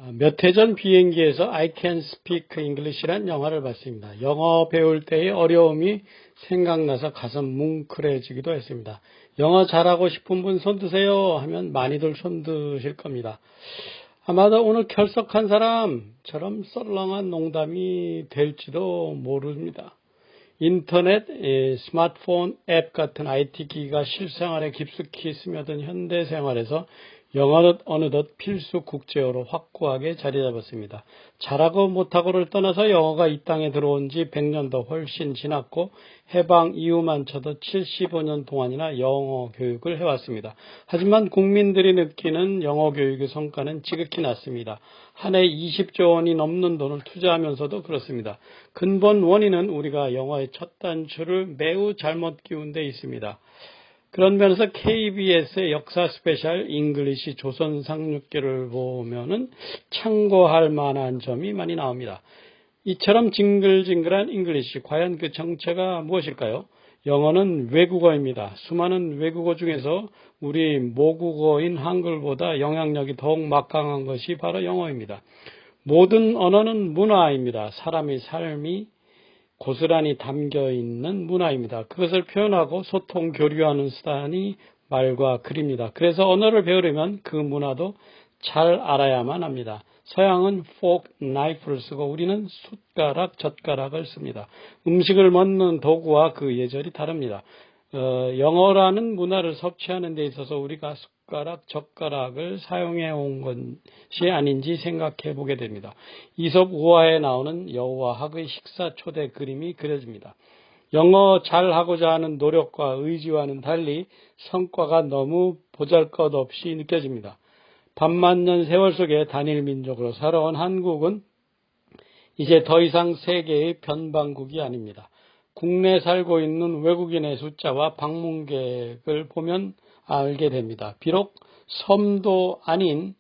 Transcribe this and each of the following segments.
몇 해 전 비행기에서 I Can Speak English라는 영화를 봤습니다. 영어 배울 때의 어려움이 생각나서 가슴 뭉클해지기도 했습니다. 영어 잘하고 싶은 분 손 드세요 하면 많이들 손 드실 겁니다. 아마도 오늘 결석한 사람처럼 썰렁한 농담이 될지도 모릅니다. 인터넷, 스마트폰 앱 같은 IT 기기가 실생활에 깊숙이 스며든 현대 생활에서 영어는 어느덧 필수 국제어로 확고하게 자리 잡았습니다. 잘하고 못하고를 떠나서 영어가 이 땅에 들어온 지 100년도 훨씬 지났고 해방 이후만 쳐도 75년 동안이나 영어 교육을 해왔습니다. 하지만 국민들이 느끼는 영어 교육의 성과는 지극히 낮습니다. 한 해 20조 원이 넘는 돈을 투자하면서도 그렇습니다. 근본 원인은 우리가 영어의 첫 단추를 매우 잘못 끼운 데 있습니다. 그런 면에서 KBS의 역사 스페셜 잉글리시 조선 상륙기를 보면은 참고할 만한 점이 많이 나옵니다. 이처럼 징글징글한 잉글리시, 과연 그 정체가 무엇일까요? 영어는 외국어입니다. 수많은 외국어 중에서 우리 모국어인 한글보다 영향력이 더욱 막강한 것이 바로 영어입니다. 모든 언어는 문화입니다. 사람의 삶이 고스란히 담겨있는 문화입니다. 그것을 표현하고 소통, 교류하는 수단이 말과 글입니다. 그래서 언어를 배우려면 그 문화도 잘 알아야만 합니다. 서양은 fork, knife를 쓰고 우리는 숟가락, 젓가락을 씁니다. 음식을 먹는 도구와 그 예절이 다릅니다. 영어라는 문화를 섭취하는 데 있어서 우리가 숟가락, 젓가락을 사용해 온 것이 아닌지 생각해 보게 됩니다. 이솝 우화에 나오는 여호와학의 식사 초대 그림이 그려집니다. 영어 잘하고자 하는 노력과 의지와는 달리 성과가 너무 보잘것없이 느껴집니다. 반만년 세월 속에 단일 민족으로 살아온 한국은 이제 더 이상 세계의 변방국이 아닙니다. 국내에 살고 있는 외국인의 숫자와 방문객을 보면 알게 됩니다. 비록 섬도 아닌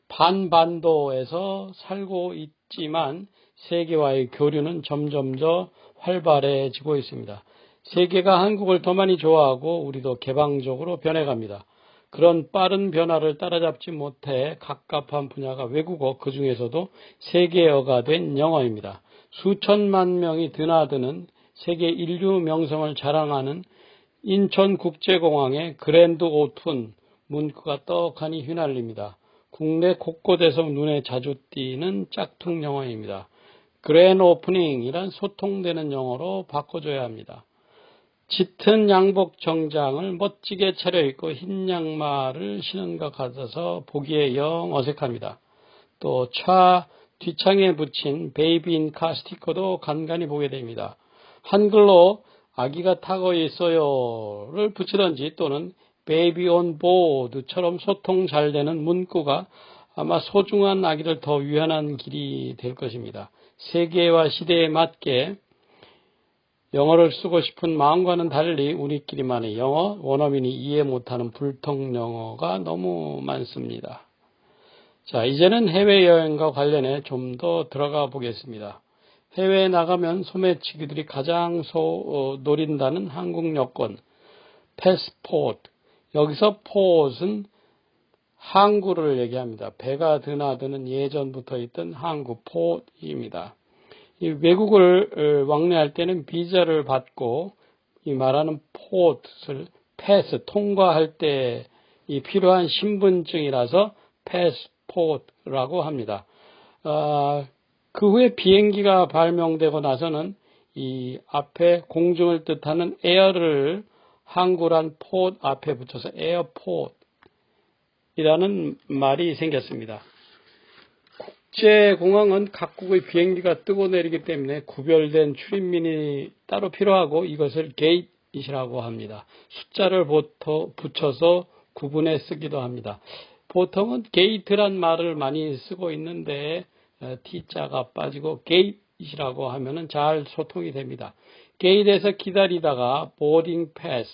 반반도에서 살고 있지만 세계와의 교류는 점점 더 활발해지고 있습니다. 세계가 한국을 더 많이 좋아하고 우리도 개방적으로 변해갑니다. 그런 빠른 변화를 따라잡지 못해 갑갑한 분야가 외국어, 그 중에서도 세계어가 된 영어입니다. 수천만 명이 드나드는 세계 인류 명성을 자랑하는 인천국제공항의 그랜드 오픈 문구가 떡하니 휘날립니다. 국내 곳곳에서 눈에 자주 띄는 짝퉁 영어입니다. 그랜 오프닝이란 소통되는 영어로 바꿔줘야 합니다. 짙은 양복 정장을 멋지게 차려입고 흰 양말을 신은 것 같아서 보기에 영 어색합니다. 또 차 뒷창에 붙인 베이비 인 카 스티커도 간간히 보게 됩니다. 한글로 아기가 타고 있어요를 붙이던지 또는 베이비 온 보드처럼 소통 잘 되는 문구가 아마 소중한 아기를 더 유연한 길이 될 것입니다. 세계와 시대에 맞게 영어를 쓰고 싶은 마음과는 달리 우리끼리만의 영어, 원어민이 이해 못하는 불통 영어가 너무 많습니다. 자, 이제는 해외여행과 관련해 좀 더 들어가 보겠습니다. 해외에 나가면 소매치기들이 가장 노린다는 한국 여권, 패스포트. 여기서 포트는 항구를 얘기합니다. 배가 드나드는 예전부터 있던 항구 포트입니다. 이 외국을 왕래할 때는 비자를 받고 이 말하는 포트를 패스, 통과할 때 이 필요한 신분증이라서 패스포트라고 합니다. 그 후에 비행기가 발명되고 나서는 이 앞에 공중을 뜻하는 에어를 항구란 포트 앞에 붙여서 에어포트이라는 말이 생겼습니다. 국제공항은 각국의 비행기가 뜨고 내리기 때문에 구별된 출입민이 따로 필요하고 이것을 게이트이라고 합니다. 숫자를 붙여서 구분해 쓰기도 합니다. 보통은 게이트란 말을 많이 쓰고 있는데 T자가 빠지고 게이트이라고 하면은 잘 소통이 됩니다. 게이트에서 기다리다가 보딩 패스,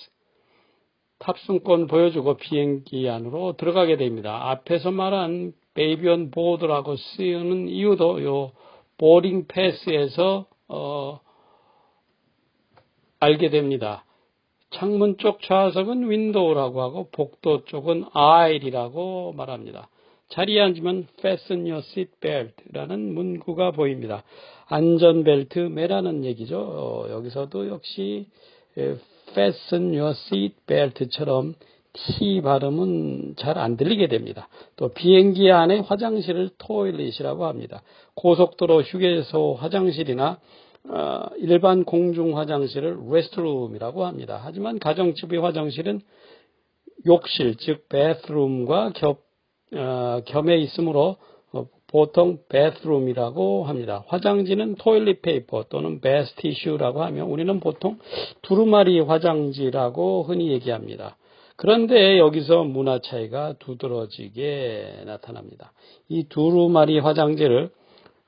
탑승권 보여주고 비행기 안으로 들어가게 됩니다. 앞에서 말한 베이비 온 보드라고 쓰이는 이유도 요 보딩 패스에서 알게 됩니다. 창문 쪽 좌석은 윈도우라고 하고 복도 쪽은 아일이라고 말합니다. 자리에 앉으면 fasten your seat belt라는 문구가 보입니다. 안전벨트 매라는 얘기죠. 여기서도 역시 fasten your seat belt처럼 T 발음은 잘 안 들리게 됩니다. 또 비행기 안에 화장실을 토일릿이라고 합니다. 고속도로 휴게소 화장실이나 일반 공중 화장실을 restroom이라고 합니다. 하지만 가정집의 화장실은 욕실, 즉 bathroom과 겸해 있으므로 보통 bathroom이라고 합니다. 화장지는 toilet paper 또는 bath tissue라고 하며 우리는 보통 두루마리 화장지라고 흔히 얘기합니다. 그런데 여기서 문화 차이가 두드러지게 나타납니다. 이 두루마리 화장지를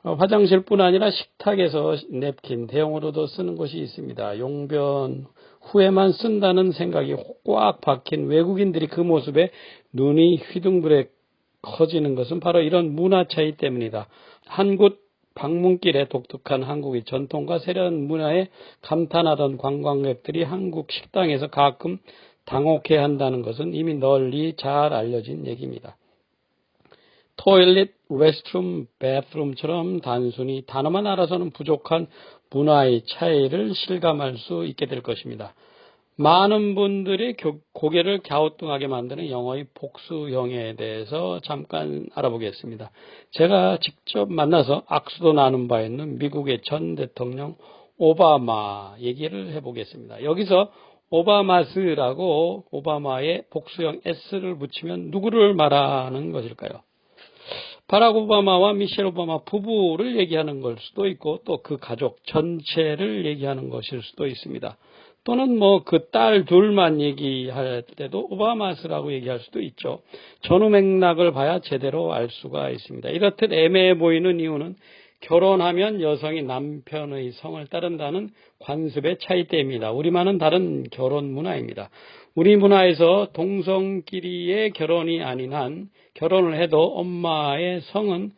화장실뿐 아니라 식탁에서 냅킨, 대용으로도 쓰는 곳이 있습니다. 용변 후에만 쓴다는 생각이 꽉 박힌 외국인들이 그 모습에 눈이 휘둥그레 커지는 것은 바로 이런 문화 차이 때문이다. 한국 방문길에 독특한 한국의 전통과 세련된 문화에 감탄하던 관광객들이 한국 식당에서 가끔 당혹해한다는 것은 이미 널리 잘 알려진 얘기입니다. 토일릿, 레스트룸, 베드룸처럼 단순히 단어만 알아서는 부족한 문화의 차이를 실감할 수 있게 될 것입니다. 많은 분들이 고개를 갸우뚱하게 만드는 영어의 복수형에 대해서 잠깐 알아보겠습니다. 제가 직접 만나서 악수도 나눈 바 있는 미국의 전 대통령 오바마 얘기를 해보겠습니다. 여기서 오바마스라고 오바마의 복수형 S를 붙이면 누구를 말하는 것일까요? 바락 오바마와 미셸 오바마 부부를 얘기하는 걸 수도 있고 또 그 가족 전체를 얘기하는 것일 수도 있습니다. 또는 그 딸 둘만 얘기할 때도 오바마스라고 얘기할 수도 있죠. 전후 맥락을 봐야 제대로 알 수가 있습니다. 이렇듯 애매해 보이는 이유는 결혼하면 여성이 남편의 성을 따른다는 관습의 차이 때문입니다. 우리만은 다른 결혼 문화입니다. 우리 문화에서 동성끼리의 결혼이 아닌 한 결혼을 해도 엄마의 성은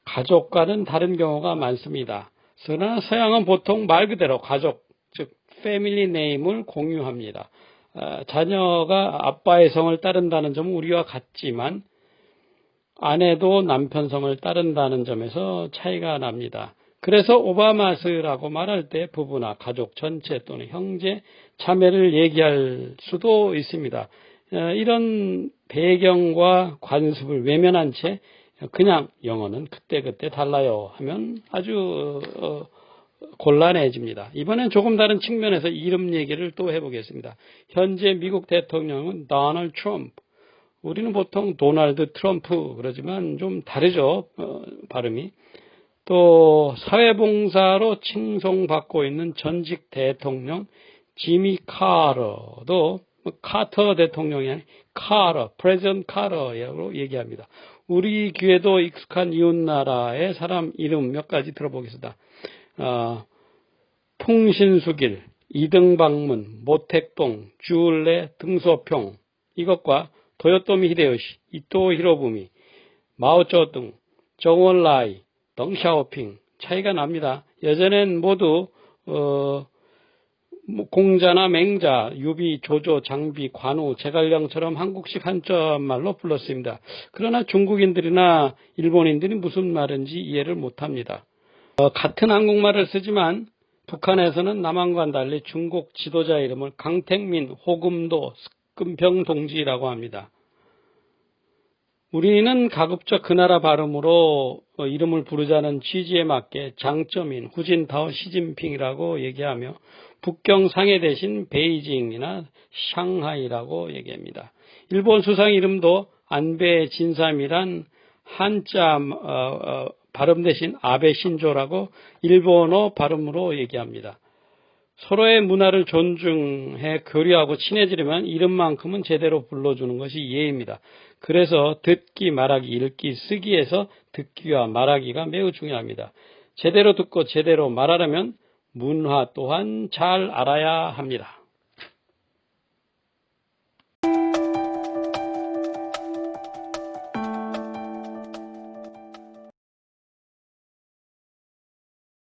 가족과는 다른 경우가 많습니다. 그러나 서양은 보통 말 그대로 가족, 즉 패밀리 네임을 공유합니다. 자녀가 아빠의 성을 따른다는 점은 우리와 같지만 아내도 남편 성을 따른다는 점에서 차이가 납니다. 그래서 오바마스라고 말할 때 부부나 가족 전체 또는 형제, 자매를 얘기할 수도 있습니다. 이런 배경과 관습을 외면한 채 그냥 영어는 그때그때 달라요 하면 아주 곤란해집니다. 이번엔 조금 다른 측면에서 이름 얘기를 또 해보겠습니다. 현재 미국 대통령은 도널드 트럼프, 우리는 보통 도널드 트럼프 그러지만 좀 다르죠, 발음이. 또 사회봉사로 칭송받고 있는 전직 대통령 지미 카터도 카터 대통령이 아닌 카터, 프레지던트 카터라고 얘기합니다. 우리 귀에도 익숙한 이웃나라의 사람 이름 몇 가지 들어보겠습니다. 풍신수길, 이등방문, 모택동, 주울레, 등소평, 이것과 도요토미 히데요시, 이토 히로부미, 마오쩌둥, 정원라이, 덩샤오핑 차이가 납니다. 예전엔 모두 공자나 맹자, 유비, 조조, 장비, 관우, 제갈량처럼 한국식 한자말로 불렀습니다. 그러나 중국인들이나 일본인들이 무슨 말인지 이해를 못합니다. 같은 한국말을 쓰지만 북한에서는 남한과는 달리 중국 지도자 이름을 강택민, 호금도, 스금병 동지라고 합니다. 우리는 가급적 그 나라 발음으로 이름을 부르자는 취지에 맞게 장쩌민, 후진타오, 시진핑이라고 얘기하며 북경 상해 대신 베이징이나 샹하이라고 얘기합니다. 일본 수상 이름도 안배 진삼이란 한자 발음 대신 아베 신조라고 일본어 발음으로 얘기합니다. 서로의 문화를 존중해 교류하고 친해지려면 이름만큼은 제대로 불러주는 것이 예입니다. 그래서 듣기, 말하기, 읽기, 쓰기에서 듣기와 말하기가 매우 중요합니다. 제대로 듣고 제대로 말하려면 문화 또한 잘 알아야 합니다.